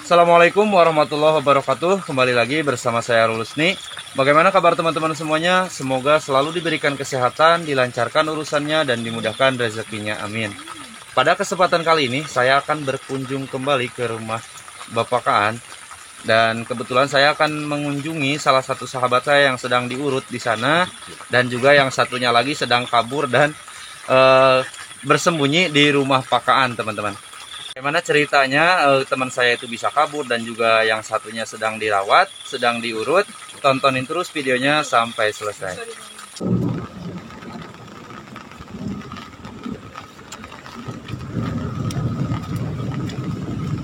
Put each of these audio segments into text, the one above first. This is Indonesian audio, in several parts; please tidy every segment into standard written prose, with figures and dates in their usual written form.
Assalamualaikum warahmatullahi wabarakatuh. Kembali lagi bersama saya Rulusni. Bagaimana kabar teman-teman semuanya? Semoga selalu diberikan kesehatan, dilancarkan urusannya, dan dimudahkan rezekinya. Amin. Pada kesempatan kali ini saya akan berkunjung kembali ke rumah Bapak Kaan. Dan kebetulan saya akan mengunjungi salah satu sahabat saya yang sedang diurut di sana. Dan juga yang satunya lagi sedang kabur dan bersembunyi di rumah Pak Kaan, teman-teman. Bagaimana ceritanya teman saya itu bisa kabur dan juga yang satunya sedang dirawat, sedang diurut. Tontonin terus videonya sampai selesai.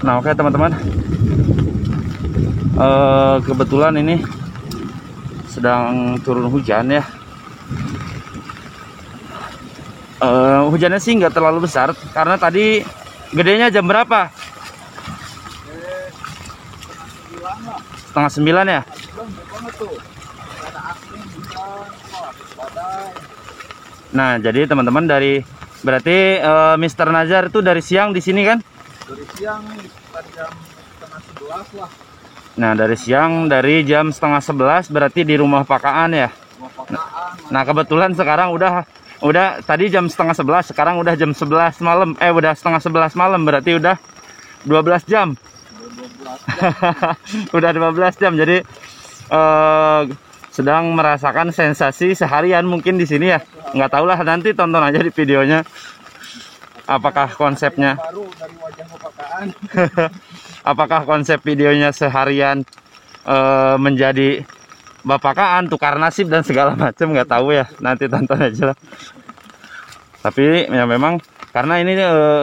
Nah, oke teman-teman, kebetulan ini sedang turun hujan ya. Hujannya sih nggak terlalu besar karena tadi gedenya jam berapa? 8:30 ya? Nah, jadi teman-teman berarti Mr. Nazar itu dari siang di sini kan? Dari siang sekitar jam setengah 11 lah. Nah, dari jam setengah 11 berarti di rumah Pak Kaan ya? Nah, kebetulan sekarang udah tadi jam setengah 11, sekarang udah jam 11 malam. Udah setengah 11 malam, berarti udah 12 jam. Udah 12 jam. Jadi sedang merasakan sensasi seharian mungkin di sini ya. Nggak tahu lah, nanti tonton aja di videonya. Apakah konsepnya? Baru dari wajah Bapak Kaan. Apakah konsep videonya seharian menjadi Bapak Kaan, tukar nasib dan segala macam, nggak tahu ya, nanti tonton aja lah. Tapi ya memang karena ini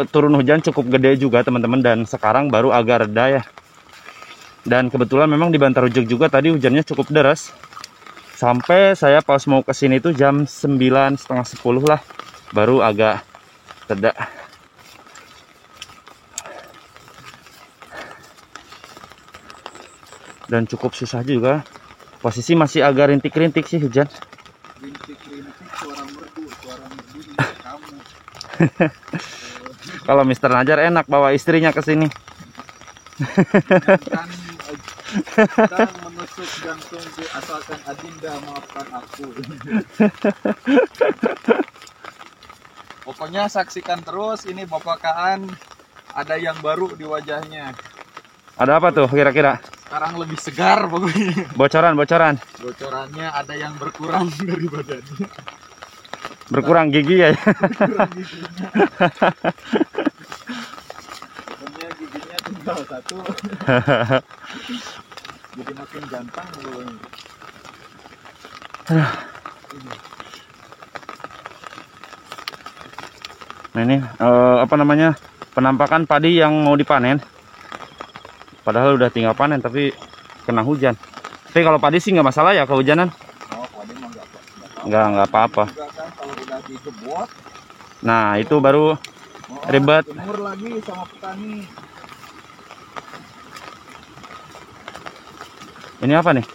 turun hujan cukup gede juga teman-teman, dan sekarang baru agak reda ya. Dan kebetulan memang di Bantar Ujung juga tadi hujannya cukup deras. Sampai saya pas mau ke sini tuh jam 9, setengah 10 lah, baru agak reda. Dan cukup susah juga. Posisi masih agak rintik-rintik sih hujan. Rintik-rintik, suara merdu kamu. Kalau Mr. Najar enak bawa istrinya ke sini. Sedang menusuk jantungku, asalkan Adinda maafkan aku. Pokoknya saksikan terus, ini Bapak Kaan ada yang baru di wajahnya. Ada apa tuh kira-kira? Sekarang lebih segar pokoknya. Bocoran. Bocorannya ada yang berkurang dari badannya. Berkurang gigi ya. Berkurang giginya. Pokoknya giginya tinggal 1. Jadi makin ganteng pokoknya. Nah ini apa namanya, penampakan padi yang mau dipanen. Padahal udah tinggal panen tapi kena hujan. Tapi kalau padi sih nggak masalah ya kehujanan. Oh, padi mah nggak apa-apa. kan kalau udah dijebot. Nah itu baru ribet. Jemur lagi sama petani. Ini apa nih?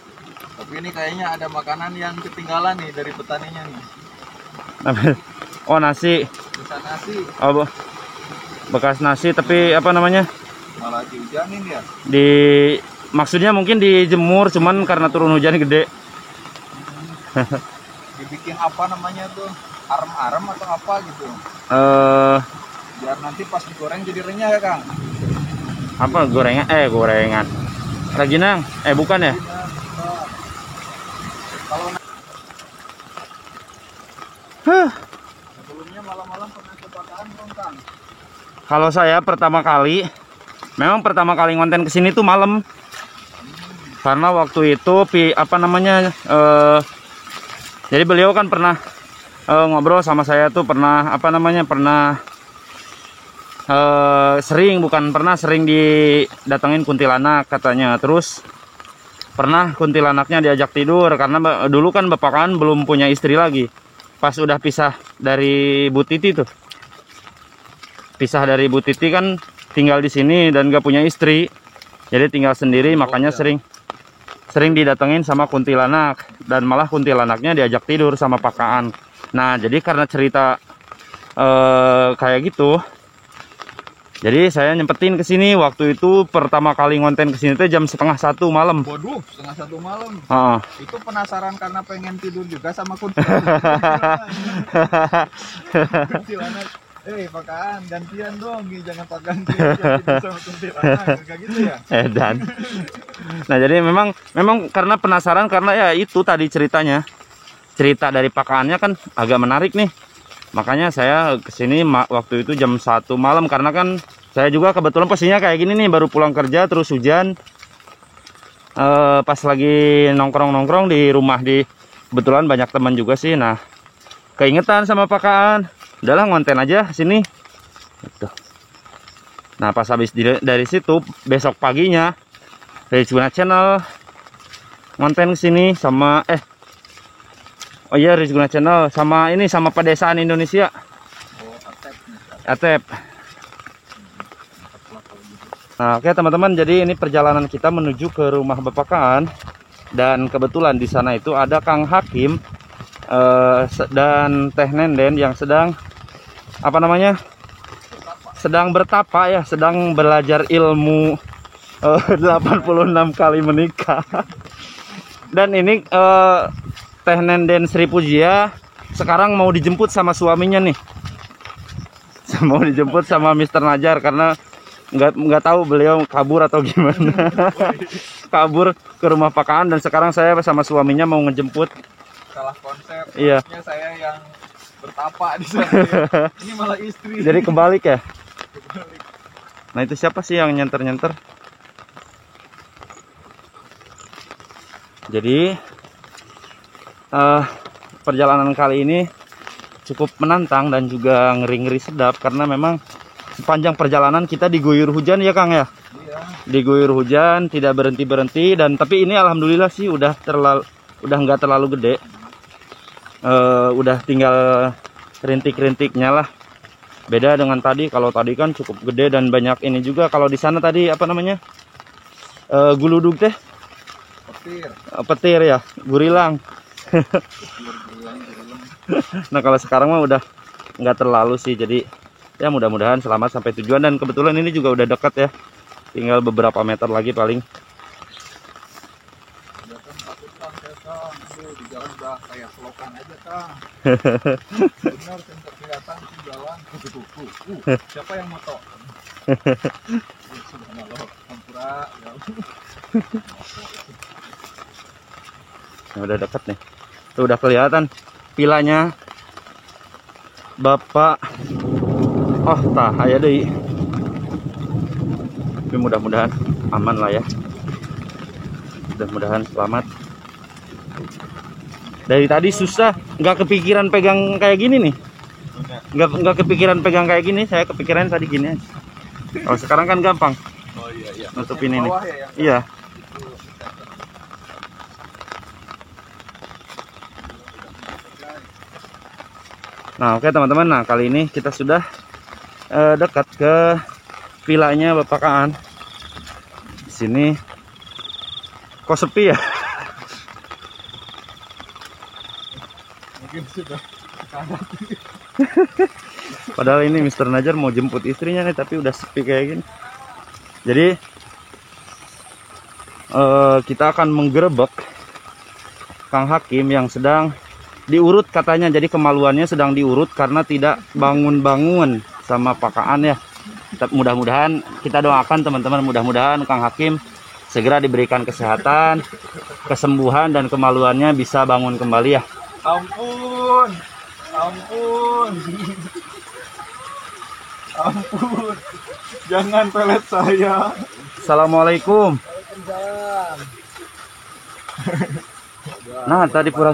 Tapi ini kayaknya ada makanan yang ketinggalan nih dari petaninya nih. Oh, nasi. Bisa nasi. Oh, bekas nasi tapi apa namanya? Malah dihujanin ya. Maksudnya mungkin dijemur, cuman karena turun hujan gede. Dibikin apa namanya tuh? Arem-arem atau apa gitu? Biar nanti pas digoreng jadi renyah ya, Kang. Apa gorengan? Gorengan. Rajinang? Bukan ya? Kalau sebelumnya malam-malam pernah kebakaran belum, Kang? Kalau saya pertama kali ngonten kesini tuh malam. Karena waktu itu apa namanya, jadi beliau kan pernah ngobrol sama saya tuh, pernah sering didatengin kuntilanak katanya. Terus pernah kuntilanaknya diajak tidur karena dulu kan Bapak Kaan belum punya istri lagi. Pas udah pisah dari Bu Titi tuh. Pisah dari Bu Titi kan tinggal di sini dan gak punya istri. Jadi tinggal sendiri, makanya sering didatengin sama kuntilanak, dan malah kuntilanaknya diajak tidur sama Pak Kaan. Nah, jadi karena cerita kayak gitu, Jadi saya nyempetin ke sini. Waktu itu pertama kali ngonten ke sini tuh jam 12:30 malam. Waduh, 12:30 malam. Ah. Itu penasaran karena pengen tidur juga sama kuntilanak. Kuntilanak. Pakaan gantian dong, jangan pak gantian sama kuntilanak, kayak gitu ya. Dan. Nah, jadi memang karena penasaran karena ya itu tadi ceritanya. Cerita dari pakaannya kan agak menarik nih. Makanya saya kesini waktu itu jam 1 malam karena kan saya juga kebetulan posisinya kayak gini nih, baru pulang kerja terus hujan. Pas lagi nongkrong di rumah kebetulan banyak teman juga sih. Nah, keingetan sama pakaan. Udahlah ngonten aja sini. Gitu. Nah, pas habis dari situ besok paginya Rizguna Channel ngonten kesini sama oh iya, Rizguna Channel sama ini sama Pedesaan Indonesia. Atep. Nah, oke teman-teman, jadi ini perjalanan kita menuju ke rumah Bapak Kaan, dan kebetulan di sana itu ada Kang Hakim dan Teh Nenden yang sedang sedang bertapa ya, sedang belajar ilmu 86 kali menikah. Dan ini Teh Nenden Sri Pujia sekarang mau dijemput sama suaminya nih. Mau dijemput sama Mr. Najar karena nggak tahu beliau kabur atau gimana. Kabur ke rumah pakaan dan sekarang saya sama suaminya mau ngejemput. Salah konsep. Iya. Saya yang bertapa di sana. Ini malah istri. Jadi kebalik ya. Nah, itu siapa sih yang nyenter-nyenter? Jadi perjalanan kali ini cukup menantang dan juga ngeri-ngeri sedap karena memang sepanjang perjalanan kita diguyur hujan ya Kang ya. Iya. Diguyur hujan, tidak berhenti dan tapi ini alhamdulillah sih udah nggak terlalu gede. Udah tinggal rintik-rintiknya lah. Beda dengan tadi, kalau tadi kan cukup gede dan banyak ini juga. Kalau di sana tadi apa namanya? Guludug teh? Petir ya, gurilang. Nah, kalau sekarang mah udah nggak terlalu sih, jadi ya mudah-mudahan selamat sampai tujuan. Dan kebetulan ini juga udah dekat ya, tinggal beberapa meter lagi paling. Di jalan udah kayak selokan aja Kang. Benar, kelihatan di jalan. Siapa yang moto? Subhanallah, hampura ya. Nah, udah dekat nih. Tuh udah kelihatan pilanya Bapak. Oh, tah aya deui. Tapi mudah-mudahan aman lah ya. Mudah-mudahan selamat. Dari tadi susah, nggak kepikiran pegang kayak gini nih. Nggak kepikiran pegang kayak gini, saya kepikiran tadi gini aja. Kalau sekarang kan gampang. Oh iya. Nutupin ini. Ya, iya. Nah, oke teman-teman. Nah, kali ini kita sudah dekat ke vilanya Bapak Kaan. Di sini kok sepi ya? Mungkin sudah Padahal ini Mr. Najar mau jemput istrinya nih, tapi udah sepi kayak gini. Jadi kita akan menggerebek Kang Hakim yang sedang diurut katanya. Jadi kemaluannya sedang diurut karena tidak bangun-bangun sama pakaan ya. Mudah-mudahan kita doakan teman-teman, mudah-mudahan Kang Hakim segera diberikan kesehatan, kesembuhan, dan kemaluannya bisa bangun kembali ya. Ampun, jangan pelet saya. Assalamualaikum. Nah, tadi pura.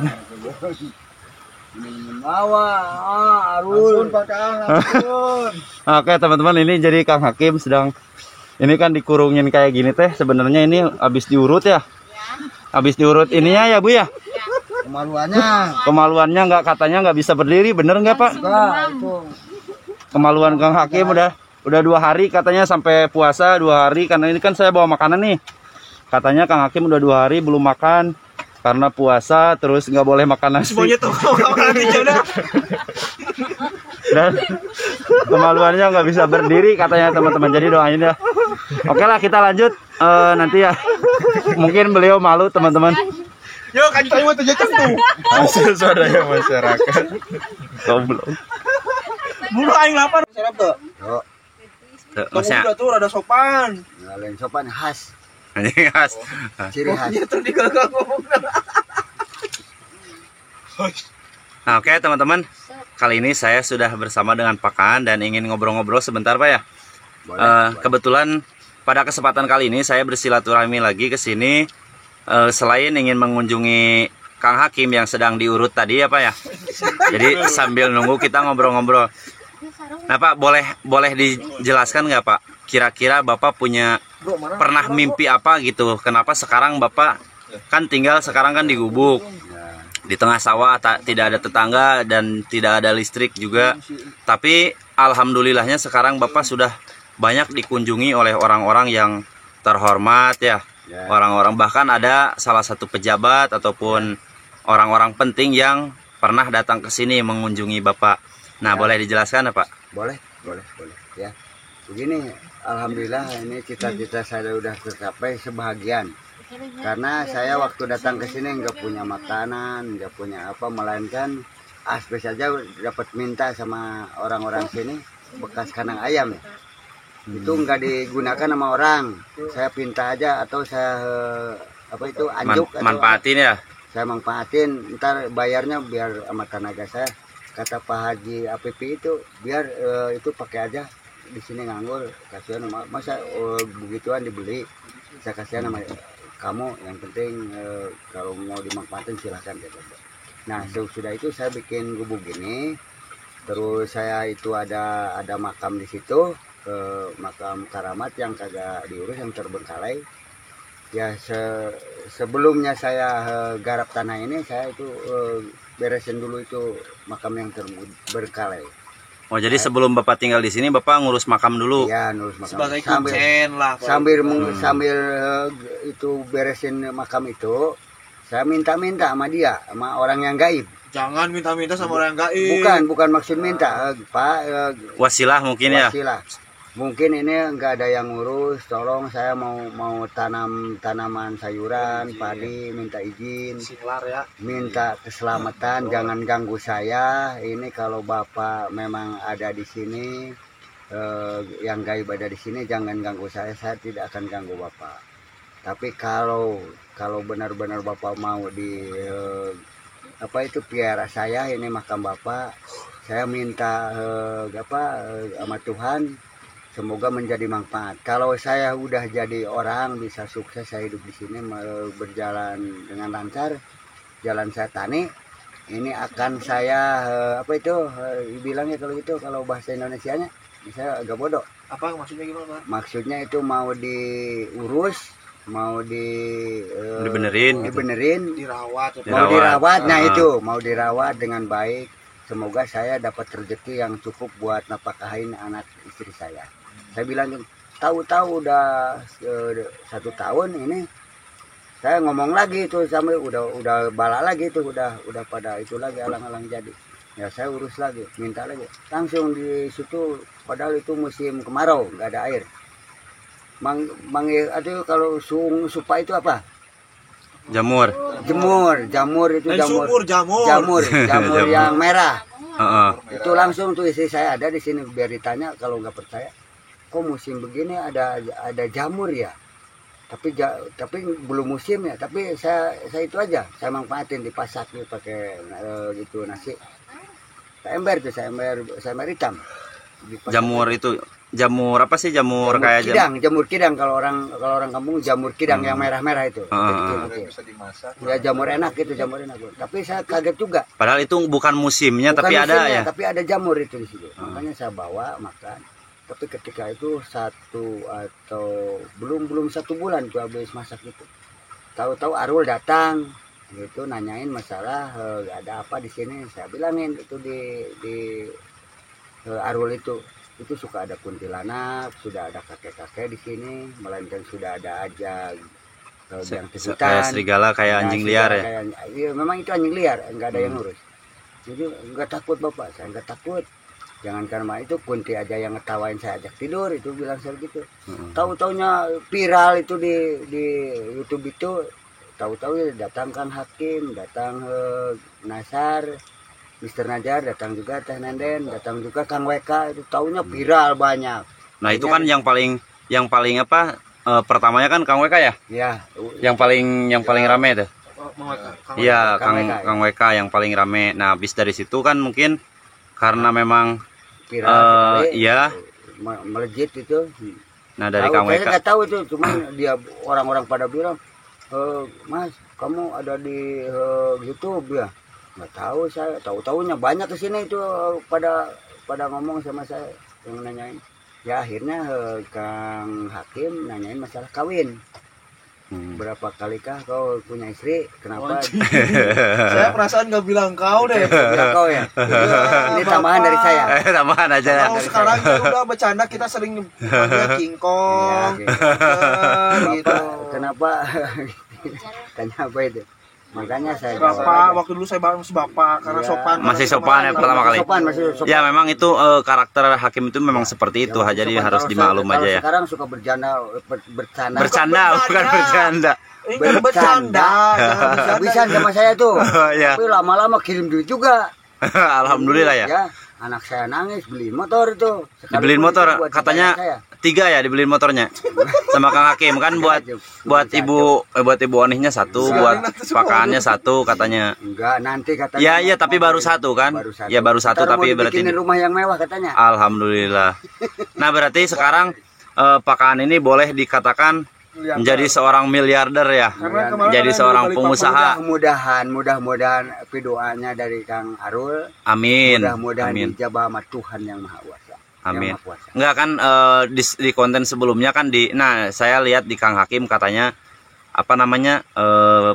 Arun Pak Kang, ampun. Oke teman-teman, ini jadi Kang Hakim sedang ini kan dikurungin kayak gini teh. Sebenarnya ini habis diurut ya. Habis diurut ininya ya Bu ya. Kemaluannya nggak, katanya nggak bisa berdiri, bener nggak Pak? Kemaluan Kang Hakim udah 2 hari katanya, sampai puasa 2 hari karena ini kan saya bawa makanan nih. Katanya Kang Hakim udah 2 hari belum makan karena puasa, terus nggak boleh makan nasi. Dan kemaluannya nggak bisa berdiri katanya teman-teman. Jadi doain ya. Oke lah, kita lanjut. Nanti ya mungkin beliau malu teman-teman. Yo, kanjut ayo terjatuh tuh. Hasil swadaya masyarakat. Goblok. Bulu aing lapar. Serap tuh. Yo, Masnya Udah tuh ada sopan. lain sopan khas, anjing khas. ciri khas. Iya tuh digagal ngomong. Nah, oke teman-teman. Kali ini saya sudah bersama dengan Pak Kaan dan ingin ngobrol-ngobrol sebentar, Pak ya. Boleh. Kebetulan pada kesempatan kali ini saya bersilaturahmi lagi ke sini selain ingin mengunjungi Kang Hakim yang sedang diurut tadi ya, Pak ya. Jadi sambil nunggu kita ngobrol-ngobrol. Nah, Pak, boleh dijelaskan nggak, Pak? Kira-kira Bapak pernah mimpi apa gitu? Kenapa sekarang Bapak kan tinggal sekarang kan di gubuk, di tengah sawah, tidak ada tetangga dan tidak ada listrik juga. Tapi alhamdulillahnya sekarang Bapak sudah banyak dikunjungi oleh orang-orang yang terhormat ya. Orang-orang, bahkan ada salah satu pejabat ataupun orang-orang penting yang pernah datang ke sini mengunjungi Bapak. Nah, boleh dijelaskan ya, Pak? Boleh ya. Begini, alhamdulillah ini cita-cita saya udah tercapai sebahagian. Karena saya waktu datang ke sini nggak punya makanan, nggak punya apa, melainkan asbes saja dapat minta sama orang-orang sini bekas kandang ayam ya. Itu nggak digunakan sama orang. Saya pinta aja atau saya apa itu anjuk manfaatin ya. Saya manfaatin, ntar bayarnya biar sama tenaga saya. Kata Pak Haji APP itu biar itu pakai aja di sini nganggur, kasihan masa begituan dibeli. Saya kasihan sama kamu, yang penting kalau mau dimanfaatin silahkan gitu. Nah, sudah itu saya bikin gubuk gini, terus saya itu ada makam di situ, makam karamat yang kagak diurus, yang terbengkalai. Ya sebelumnya saya garap tanah ini, saya itu beresin dulu itu makam yang terbengkalai. Oh, jadi sebelum Bapak tinggal di sini Bapak ngurus makam dulu. Iya, ngurus makam. Sebagai kuncen lah. Sambil itu beresin makam itu, saya minta-minta sama dia, sama orang yang gaib. Jangan minta-minta sama orang yang gaib. Bukan maksud minta, Pak. Wasilah mungkin ya. Wasilah. Mungkin ini nggak ada yang ngurus, tolong saya mau tanam tanaman sayuran, padi, minta izin, Singlar ya. minta keselamatan, jangan ganggu saya. Ini kalau Bapak memang ada di sini, yang gaib ada di sini, jangan ganggu saya tidak akan ganggu Bapak. Tapi kalau benar-benar Bapak mau di apa itu piara saya, ini makam Bapak, saya minta sama Tuhan, semoga menjadi manfaat. Kalau saya udah jadi orang, bisa sukses, saya hidup di sini berjalan dengan lancar, jalan saya tani, ini akan saya apa itu bilangnya kalau itu, kalau bahasa Indonesianya saya agak bodoh. Apa maksudnya gimana? Maksudnya itu mau diurus, mau dibenerin, dirawat. Mau dirawat, nah itu mau dirawat dengan baik. Semoga saya dapat rezeki yang cukup buat nafkahin anak istri saya. Saya bilang, tahu-tahu udah 1 tahun ini, saya ngomong lagi itu sampai udah bala lagi itu, udah pada itu lagi alang-alang jadi. Ya saya urus lagi, minta lagi. Langsung di situ, padahal itu musim kemarau, nggak ada air. Aduh, kalau supa itu apa? Jamur Itu jamur yang merah. Itu langsung tuh istri saya ada di sini, biar ditanya kalau nggak percaya, kok musim begini ada jamur ya, tapi belum musim ya, tapi saya itu aja saya manfaatin, dipasak nih pakai gitu nasi, saya ember hitam. Jamur itu jamur apa sih? Jamur kayak jamur kidang kalau orang kampung, jamur kidang yang merah-merah itu. Bisa dimasak. Ya jamur enak itu, jamur enak. Tapi saya kaget juga. Padahal itu bukan musimnya, tapi ada ya. Tapi ada jamur itu di situ. Makanya saya bawa makan. Tapi ketika itu 1 atau belum 1 bulan tuh habis masak itu. Tahu-tahu Arul datang, gitu nanyain masalah ada apa di sini. Saya bilangin itu di Arul itu suka ada kuntilanak, sudah ada kakek-kakek di sini, melainkan sudah ada aja yang kayak serigala, kayak anjing liar ya. Iya, memang itu anjing liar, enggak ada yang ngurus. Jadi enggak takut Bapak, saya enggak takut. Jangankan mah itu, Kunti aja yang ngetawain saya ajak tidur itu, bilang saya gitu. Tahu-taunya viral itu di YouTube itu, tahu-tahu datang Kang Hakim, datang Nasar, Mister Najar, datang juga Teh Nenden, datang juga Kang WK, itu tahunya viral banyak. Nah, itu kan yang paling apa, pertamanya kan Kang WK ya? Ya. Yang paling rame tuh. Iya, Kang WK yang paling rame. Nah, habis dari situ kan mungkin karena memang viral, iya, melejit itu. nah dari Tahu, Kang saya WK nggak tahu itu, cuman dia orang-orang pada bilang, Mas, kamu ada di YouTube ya? Nggak tahu saya, tahu-tahunya banyak kesini itu pada ngomong sama saya, yang nanyain. Ya akhirnya Kang Hakim nanyain masalah kawin. Berapa kalikah kau punya istri? Kenapa? Saya perasaan nggak bilang kau deh. Bilang kau ya. Ini tambahan dari saya. tambahan aja ya. Kalau sekarang kita udah bercanda, kita sering panggil King Kong. Iya, Gitu. Kenapa? Tanya apa itu? Makanya saya jawab. Bapak, waktu dulu saya masih bapak karena Iya. sopan. Masih sopan ya pertama kali. Sopan, masih sopan. Ya memang itu karakter Hakim itu memang seperti itu, jadi Sopan. harus Kalau dimaklum saya- aja ya. kalau sekarang suka bercanda. Bercanda bukan bercanda. Ini kan bercanda. jangan bercanda. Bisa sama saya tuh. Ya. Tapi lama-lama kirim duit juga. Alhamdulillah ya. Anak saya nangis beli motor itu. Dibeliin motor, katanya 3 ya dibeliin motornya sama Kang Hakim kan buat ibu Onihnya 1, buat pakaannya 1 katanya. Enggak, nanti katanya. Ya tapi baru 1 kan? Ya baru 1 Ntar tapi mau berarti dibikinin rumah yang mewah katanya. Alhamdulillah. Nah berarti sekarang pakaan ini boleh dikatakan menjadi seorang miliarder ya, jadi seorang pengusaha. Mudah-mudahan doanya dari Kang Arul. Amin. Mudah-mudahan Amin. dijabah sama Tuhan yang Maha Kuasa. Amin. Yang Maha Kuasa. Enggak kan di konten sebelumnya kan saya lihat di Kang Hakim katanya apa namanya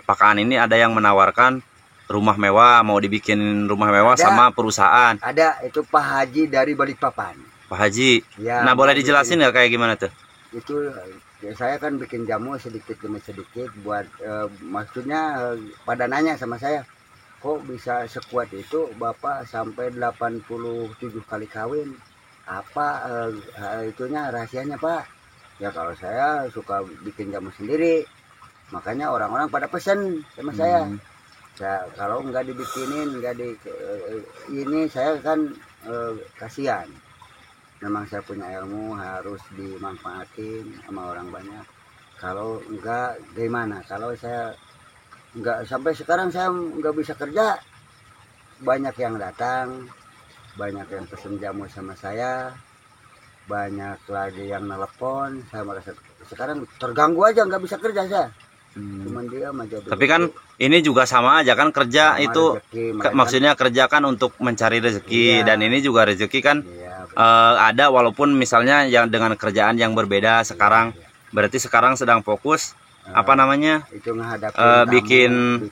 pakaan ini ada yang menawarkan rumah mewah, mau dibikin rumah mewah sama perusahaan. Ada itu Pak Haji dari Balikpapan. Pak Haji. Ya, Nah boleh dijelasin nggak kayak gimana tuh? Itu saya kan bikin jamu sedikit demi sedikit buat maksudnya pada nanya sama saya, kok bisa sekuat itu Bapak sampai 87 kali kawin, apa itunya rahasianya Pak? Ya kalau saya suka bikin jamu sendiri, makanya orang-orang pada pesen sama saya. Kalau nggak dibikinin, ini saya kan kasihan. Memang saya punya ilmu harus dimanfaatin sama orang banyak. Kalau enggak gimana? Kalau saya enggak, sampai sekarang saya enggak bisa kerja, banyak yang datang, banyak yang pesen jamu sama saya, banyak lagi yang nelpon. Saya merasa sekarang terganggu aja, nggak bisa kerja saya. Cuman dia aja dulu. Tapi kan ini juga sama aja kan, kerja Sama itu rezeki, maksudnya kerja kan untuk mencari rezeki. Iya. Dan ini juga rezeki kan ada, walaupun misalnya yang dengan kerjaan yang berbeda sekarang. Berarti sekarang sedang fokus apa namanya itu menghadapi bikin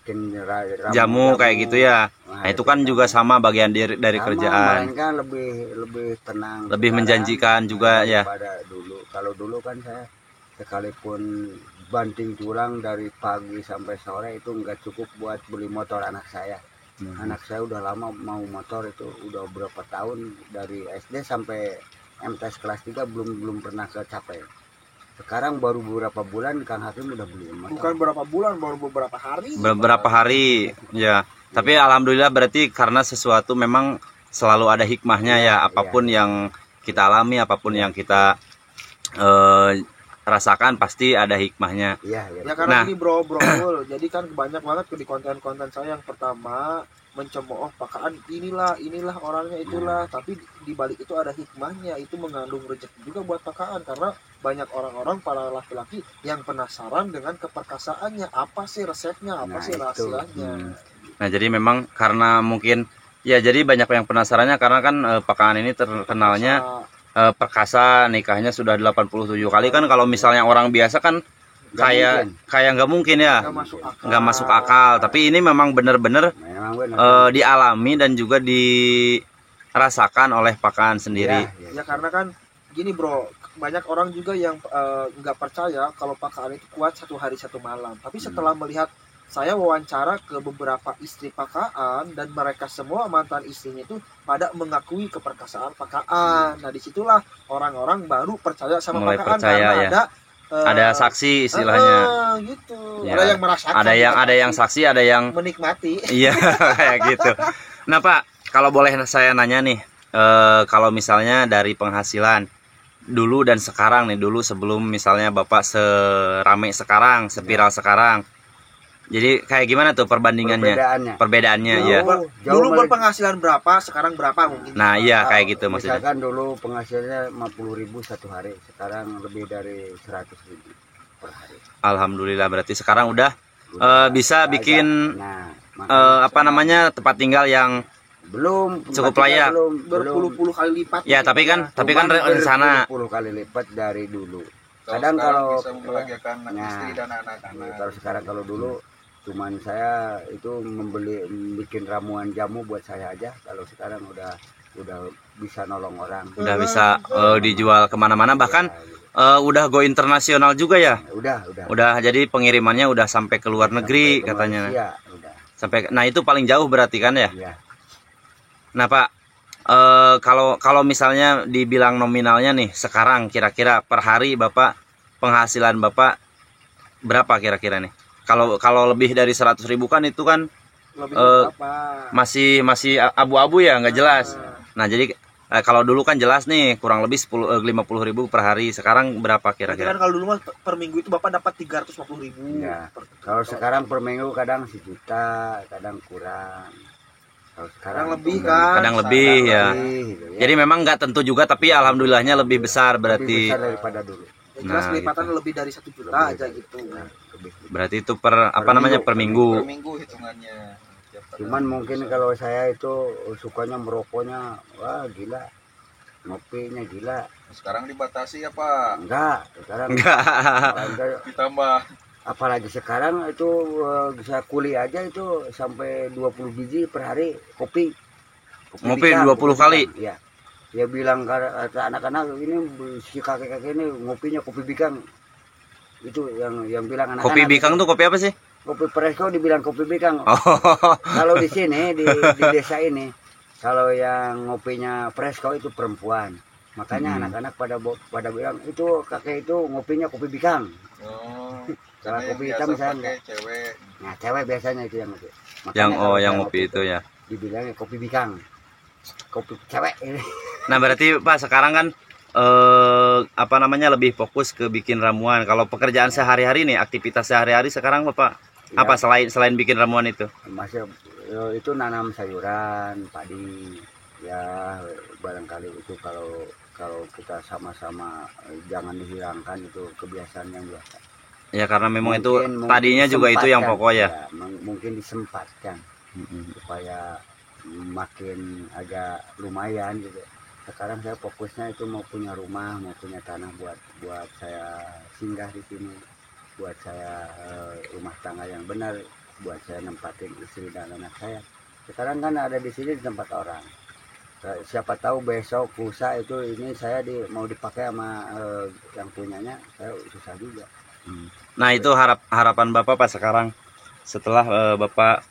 jamu kayak gitu ya. Nah itu kan juga sama bagian dari kerjaan. Kan lebih tenang, lebih menjanjikan juga ya. Pada dulu, kalau dulu kan saya sekalipun banting tulang dari pagi sampai sore itu nggak cukup buat beli motor anak saya. Anak saya udah lama mau motor, itu udah berapa tahun, dari SD sampai MTS kelas 3 belum pernah kecapai. Sekarang baru beberapa bulan Kang Hakim udah beli motor. Bukan berapa bulan, baru beberapa hari. Beberapa hari ya. Tapi alhamdulillah berarti karena sesuatu memang selalu ada hikmahnya ya. Apapun yang kita alami, apapun yang kita rasakan pasti ada hikmahnya. Ya karena ini bro, jadi kan banyak banget di konten-konten saya. Yang pertama mencemooh pakaan, inilah orangnya itulah, tapi di balik itu ada hikmahnya, itu mengandung rezeki juga buat pakaan, karena banyak orang-orang para laki-laki yang penasaran dengan keperkasaannya, apa sih resepnya, apa sih rahasianya. Nah jadi memang karena mungkin ya, jadi banyak yang penasarannya karena kan pakaan ini terkenalnya perkasa, nikahnya sudah 87 kali kan. Kalau misalnya orang biasa kan kayak nggak mungkin ya, nggak masuk akal. Tapi ini memang benar-benar dialami dan juga dirasakan oleh pakaan sendiri. Ya karena kan gini bro, banyak orang juga yang nggak percaya kalau pakaan itu kuat 1 hari 1 malam. Tapi setelah melihat saya wawancara ke beberapa istri pakaan dan mereka semua mantan istrinya itu pada mengakui keperkasaan pakaan. Nah disitulah orang-orang baru percaya sama Mulai pakaan percaya, karena ya. Ada saksi istilahnya. Gitu. Ya, Ada yang merasakan. Ada yang saksi, ada yang menikmati. iya kayak gitu. Nah Pak, kalau boleh saya nanya nih, kalau misalnya dari penghasilan dulu dan sekarang nih, dulu sebelum misalnya Bapak serame sekarang, seviral sekarang, jadi kayak gimana tuh perbandingannya? Perbedaannya ya. Dulu berpenghasilan berapa, sekarang berapa mungkin? Nah iya kayak gitu maksudnya. Misalkan dulu penghasilannya 50.000 satu hari, sekarang lebih dari 100.000 per hari. Alhamdulillah, berarti sekarang udah bisa bikin apa namanya, tempat tinggal yang belum cukup layak. belum Berpuluh-puluh kali lipat. Ya tapi kan rencana. Berpuluh kali lipat dari dulu. Kadang kalau bisa membahagiakan istri dan anak-anak. Kalau sekarang, kalau dulu cuman saya itu bikin ramuan jamu buat saya aja. Kalau sekarang udah bisa nolong orang. Udah bisa dijual kemana-mana, bahkan udah go internasional juga ya. Udah jadi pengirimannya udah sampai ke luar negeri katanya. Malaysia, udah. Sampai, nah itu paling jauh berarti kan ya. Iya. Nah Pak, kalau misalnya dibilang nominalnya nih sekarang, kira-kira per hari Bapak, penghasilan Bapak berapa kira-kira nih? Kalau lebih dari 100.000 kan itu kan masih abu-abu ya, nggak jelas. Nah jadi kalau dulu kan jelas nih kurang lebih 50.000 per hari. Sekarang berapa kira-kira? Kan kalau dulu mah per minggu itu Bapak dapat 350.000. Ya. Kalau sekarang per minggu kadang 1 juta, kadang kurang. Kalau sekarang lebih kan? Kadang lebih ya. Gitu, ya. Jadi memang nggak tentu juga, tapi alhamdulillahnya lebih besar berarti. Lebih besar daripada dulu. Jelas kelipatan gitu. lebih dari 1 juta aja gitu. Berarti itu per minggu. Per minggu hitungannya. Cuman mungkin kalau saya itu sukanya merokoknya, wah gila, ngopinya gila. Sekarang dibatasi ya Pak? Enggak, sekarang Ditambah. apalagi sekarang itu bisa kuliah aja itu sampai 20 biji per hari kopi Ngopi 20 kali. Ya. Dia bilang kata anak-anak ini, si kakek-kakek ini ngopinya kopi bikang. Itu yang bilang anak-anak. Kopi bikang tuh kopi apa sih? Kopi presko dibilang kopi bikang. Oh. Kalau di sini di desa ini, kalau yang ngopinya presko itu perempuan. Makanya anak-anak pada bilang itu kakek itu ngopinya kopi bikang. Oh. Kalau kopi hitam saya enggak. Cewek. Nah, cewek biasanya itu yang ngopi. Yang ngopi itu ya. Dibilangnya kopi bikang. Kopi cewek ini. Nah, berarti Pak sekarang kan apa namanya, lebih fokus ke bikin ramuan. Kalau pekerjaan sehari-hari nih, aktivitas sehari-hari sekarang Bapak Ya. apa selain bikin ramuan itu? Masih itu nanam sayuran, padi. Ya, barangkali itu kalau kita sama-sama jangan dihilangkan itu kebiasaan yang biasa. Ya karena memang Mungkin itu tadinya juga itu yang pokok ya. Mungkin disempatkan supaya makin agak lumayan gitu. Sekarang saya fokusnya itu mau punya rumah, mau punya tanah buat saya singgah di sini, buat saya rumah tangga yang benar, buat saya nempatin istri dan anak saya. Sekarang kan ada di sini di tempat orang. Siapa tahu besok lusa itu ini saya mau dipakai sama yang punyanya, saya susah juga. Nah itu harapan Bapak Pak sekarang setelah Bapak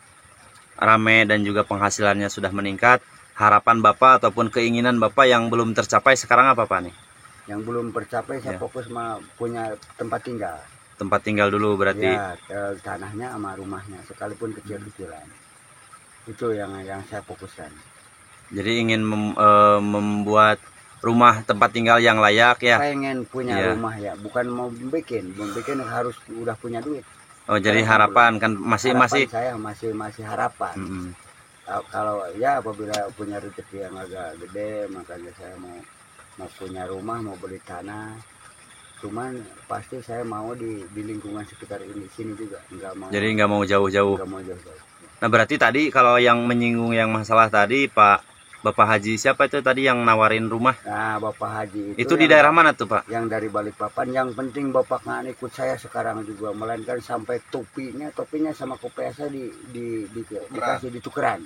rame dan juga penghasilannya sudah meningkat, harapan Bapak ataupun keinginan Bapak yang belum tercapai sekarang apa Pak nih? Yang belum tercapai saya fokus punya tempat tinggal. Tempat tinggal dulu berarti. Ya, tanahnya sama rumahnya sekalipun kecil-kecilan. Itu yang saya fokuskan. Jadi ingin membuat rumah tempat tinggal yang layak ya. Pengen punya rumah ya, bukan mau bikin harus udah punya duit. Oh, jadi harapan kan masih saya masih harapan. Kalau ya apabila punya rezeki yang agak gede, makanya saya mau punya rumah, mau beli tanah. Cuman pasti saya mau di lingkungan sekitar sini juga, Jadi nggak mau jauh-jauh. Nah, berarti tadi kalau yang menyinggung yang masalah tadi Bapak Haji siapa itu tadi yang nawarin rumah? Nah, Bapak Haji itu di daerah mana tuh Pak? Yang dari Balikpapan. Yang penting Bapak nggak ikut saya sekarang juga, melainkan sampai topinya sama kopiasnya dikasih ditukeran.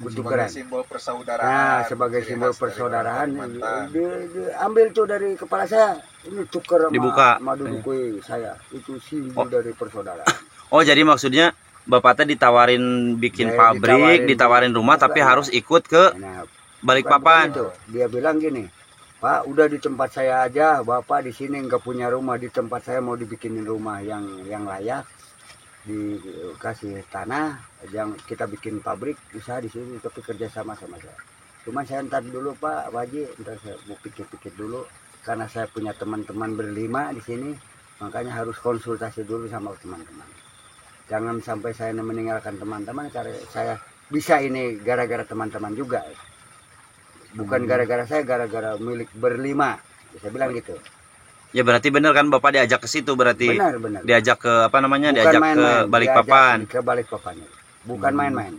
Sebagai simbol persaudaraan. Nah, sebagai simbol persaudaraan diambil tuh dari kepala saya, ini tuker dibuka sama dudukui saya, itu simbol dari persaudaraan. Oh, jadi maksudnya Bapak teh ditawarin bikin Ya, pabrik, ditawarin rumah Bukan, tapi harus ikut ke Nah, Balikpapan. bukan begitu. Dia bilang gini, Pak, udah di tempat saya aja, Bapak di sini nggak punya rumah, di tempat saya mau dibikinin rumah yang layak, dikasih tanah, yang kita bikin pabrik usaha di sini, tapi kerja sama saya. Cuma saya ntar dulu Pak Haji, ntar saya mau pikir-pikir dulu, karena saya punya teman-teman berlima di sini, makanya harus konsultasi dulu sama teman-teman. Jangan sampai saya meninggalkan teman-teman, karena saya bisa ini gara-gara teman-teman juga. Bukan gara-gara saya, gara-gara milik berlima. Saya bilang gitu. Ya berarti bener kan Bapak diajak ke situ berarti. Benar. Diajak ke apa namanya? Bukan Diajak main-main, ke Balikpapan. diajak ke Balikpapan. Bukan main-main.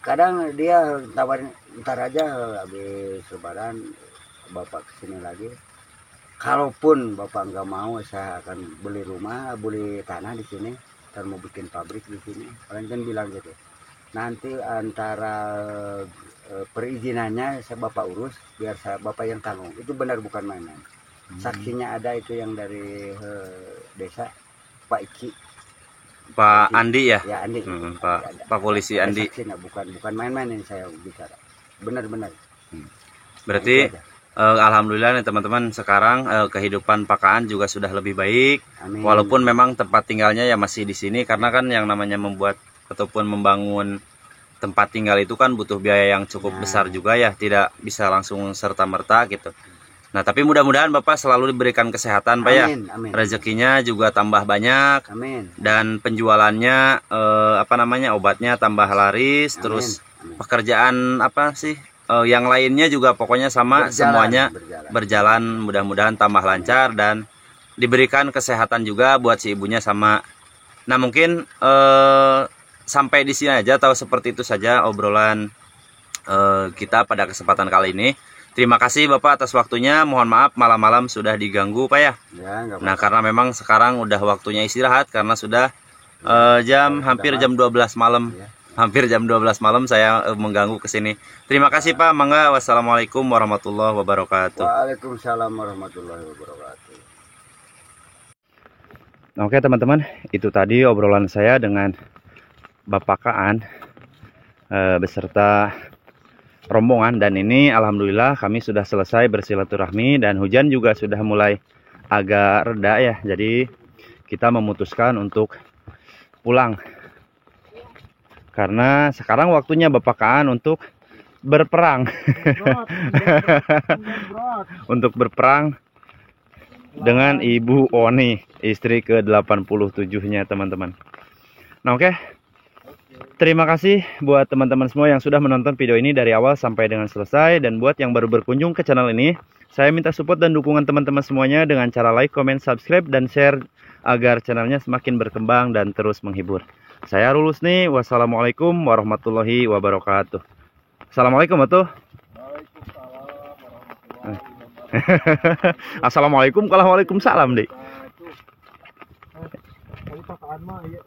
Kadang dia tawarin, ntar aja habis lebaran Bapak kesini lagi. Kalaupun Bapak nggak mau, saya akan beli rumah, beli tanah di sini, dan mau bikin pabrik di sini. Orang kan bilang gitu. Nanti antara perizinannya saya Bapak urus, biar saya Bapak yang tanggung. Itu benar, bukan main-main. Saksinya ada itu yang dari desa, Pak Iki. Pak Andi ya? Ya Andi. Pak Polisi Ada Andi. saksinya, bukan main-main ini saya bicara. Benar-benar. Berarti Nah, itu aja. alhamdulillah nih teman-teman, sekarang kehidupan Pakaan juga sudah lebih baik. Amin. Walaupun memang tempat tinggalnya ya masih di sini, karena kan yang namanya membuat ataupun membangun tempat tinggal itu kan butuh biaya yang cukup besar juga ya, tidak bisa langsung serta-merta gitu. Nah, tapi mudah-mudahan Bapak selalu diberikan kesehatan Pak ya. Amin. Rezekinya juga tambah banyak. Amin. Dan penjualannya apa namanya, obatnya tambah laris. Amin. Terus Amin. pekerjaan apa sih yang lainnya juga pokoknya sama, semuanya berjalan. Mudah-mudahan tambah lancar dan diberikan kesehatan juga buat si ibunya sama. Nah, mungkin sampai di sini aja, atau seperti itu saja obrolan kita pada kesempatan kali ini. Terima kasih Bapak atas waktunya. Mohon maaf malam-malam sudah diganggu Pak ya. Ya, Nah, karena memang sekarang udah waktunya istirahat, karena sudah hampir jam 12 malam. Ya. Hampir jam 12 malam saya mengganggu ke sini. Terima kasih Pak. Mangga. Wassalamualaikum warahmatullahi wabarakatuh. Waalaikumsalam warahmatullahi wabarakatuh. Oke teman-teman, itu tadi obrolan saya dengan Bapak Kaan beserta rombongan, dan ini alhamdulillah kami sudah selesai bersilaturahmi dan hujan juga sudah mulai agak reda ya. Jadi kita memutuskan untuk pulang karena sekarang waktunya Bapak Kaan untuk berperang. Untuk berperang dengan Ibu Oni, istri ke-87-nya teman-teman. Nah, oke. Terima kasih buat teman-teman semua yang sudah menonton video ini dari awal sampai dengan selesai. Dan buat yang baru berkunjung ke channel ini, saya minta support dan dukungan teman-teman semuanya dengan cara like, comment, subscribe, dan share agar channelnya semakin berkembang dan terus menghibur. Saya Rulus nih. Wassalamualaikum warahmatullahi wabarakatuh. Assalamualaikum atuh. Assalamualaikum, waalaikumsalam deh. Pakaan mah ya